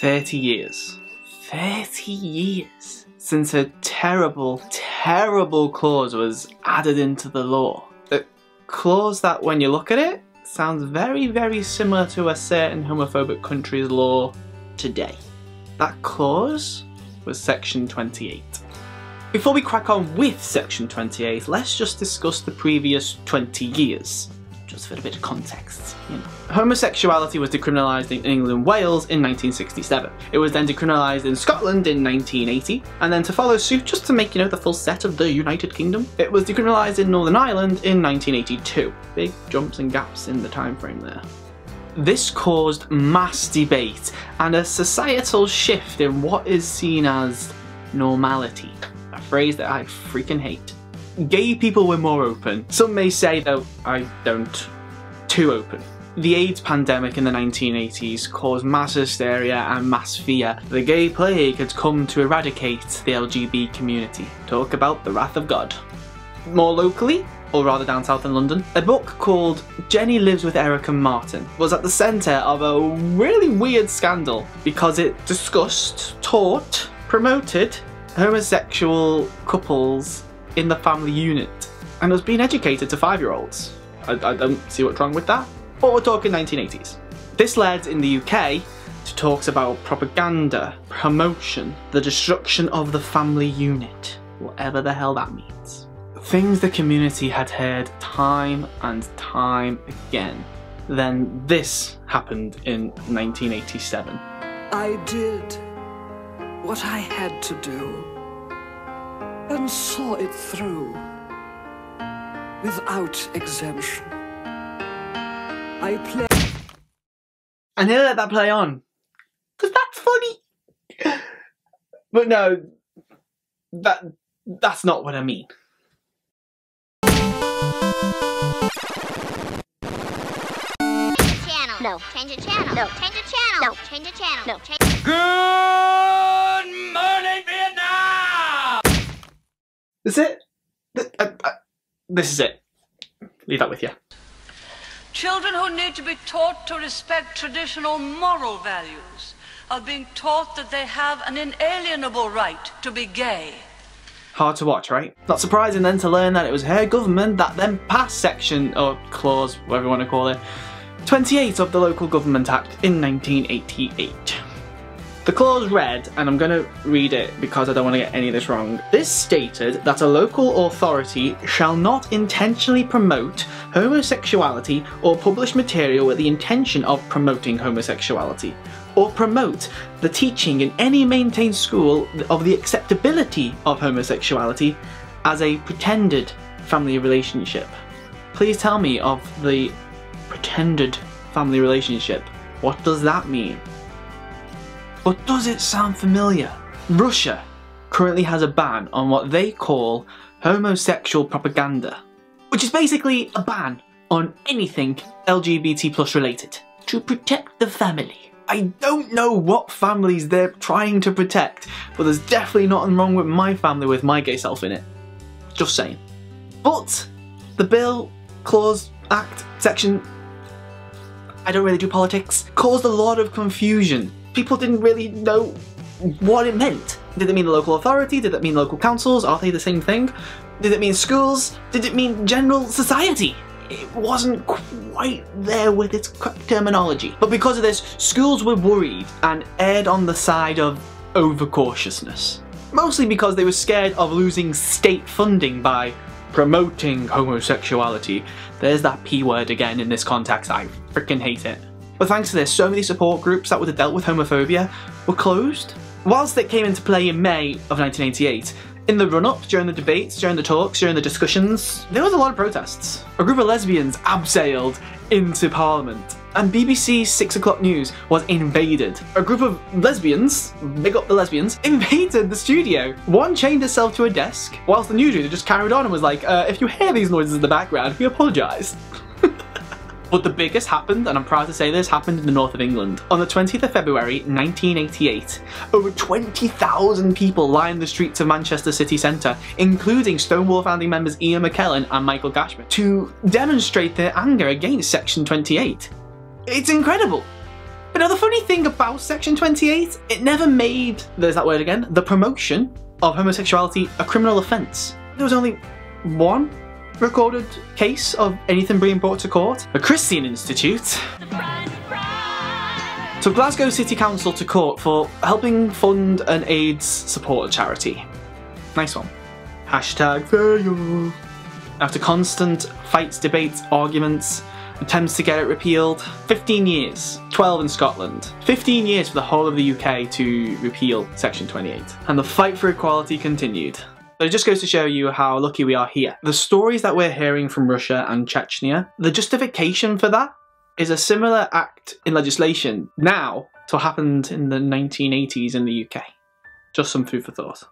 30 years. 30 years since a terrible, terrible clause was added into the law. A clause that, when you look at it, sounds very, very similar to a certain homophobic country's law today. That clause was Section 28. Before we crack on with Section 28, let's just discuss the previous 20 years. Just for a bit of context, you know. Homosexuality was decriminalised in England and Wales in 1967. It was then decriminalised in Scotland in 1980, and then to follow suit, just to make, you know, the full set of the United Kingdom, it was decriminalised in Northern Ireland in 1982. Big jumps and gaps in the time frame there. This caused mass debate and a societal shift in what is seen as normality, a phrase that I freaking hate. Gay people were more open. Some may say, though I don't, too open. The AIDS pandemic in the 1980s caused mass hysteria and mass fear. The gay plague had come to eradicate the LGBT community. Talk about the wrath of God. More locally, or rather down south in London, a book called Jenny Lives with Eric and Martin was at the centre of a really weird scandal because it discussed, taught, promoted homosexual couples in the family unit and was being educated to 5-year-olds. I don't see what's wrong with that, but we're talking 1980s. This led in the UK to talks about propaganda, promotion, the destruction of the family unit, whatever the hell that means. Things the community had heard time and time again. Then this happened in 1987. I did what I had to do and saw it through without exemption. I nearly let that play on, because that's funny. But no, that's not what I mean. Channel. No. Change the channel. No. Change the channel. No. Change the channel. No. Change. Good morning, Vietnam! This is it? This is it. Leave that with you. Children who need to be taught to respect traditional moral values are being taught that they have an inalienable right to be gay. Hard to watch, right? Not surprising then to learn that it was her government that then passed section, or clause, whatever you want to call it, 28 of the Local Government Act in 1988. The clause read, and I'm going to read it because I don't want to get any of this wrong. This stated that a local authority shall not intentionally promote homosexuality or publish material with the intention of promoting homosexuality, or promote the teaching in any maintained school of the acceptability of homosexuality as a pretended family relationship. Please tell me of the pretended family relationship. What does that mean? But does it sound familiar? Russia currently has a ban on what they call homosexual propaganda, which is basically a ban on anything LGBT plus related, to protect the family. I don't know what families they're trying to protect, but there's definitely nothing wrong with my family with my gay self in it. Just saying. But the bill, clause, act, section, I don't really do politics, caused a lot of confusion. People didn't really know what it meant. Did it mean the local authority? Did it mean local councils? Are they the same thing? Did it mean schools? Did it mean general society? It wasn't quite there with its correct terminology. But because of this, schools were worried and erred on the side of overcautiousness. Mostly because they were scared of losing state funding by promoting homosexuality. There's that P word again in this context, I freaking hate it. But thanks to this, so many support groups that would have dealt with homophobia were closed. Whilst it came into play in May of 1988, in the run-up, during the debates, during the talks, during the discussions, there was a lot of protests. A group of lesbians abseiled into Parliament, and BBC's 6 o'clock news was invaded. A group of lesbians, big up the lesbians, invaded the studio. One chained herself to a desk, whilst the newsreader just carried on and was like, if you hear these noises in the background, we apologise. But the biggest happened, and I'm proud to say this, happened in the north of England. On the 20th of February 1988, over 20,000 people lined the streets of Manchester city centre, including Stonewall founding members Ian McKellen and Michael Gashman, to demonstrate their anger against Section 28. It's incredible. But But now the funny thing about Section 28, it never made, there's that word again, the promotion of homosexuality a criminal offence. There was only one recorded case of anything being brought to court. A Christian Institute took Glasgow City Council to court for helping fund an AIDS supporter charity. Nice one. Hashtag failure. After constant fights, debates, arguments, attempts to get it repealed, 15 years, 12 in Scotland, 15 years for the whole of the UK to repeal Section 28. And the fight for equality continued. But it just goes to show you how lucky we are here. The stories that we're hearing from Russia and Chechnya, the justification for that is a similar act in legislation now to what happened in the 1980s in the UK. Just some food for thought.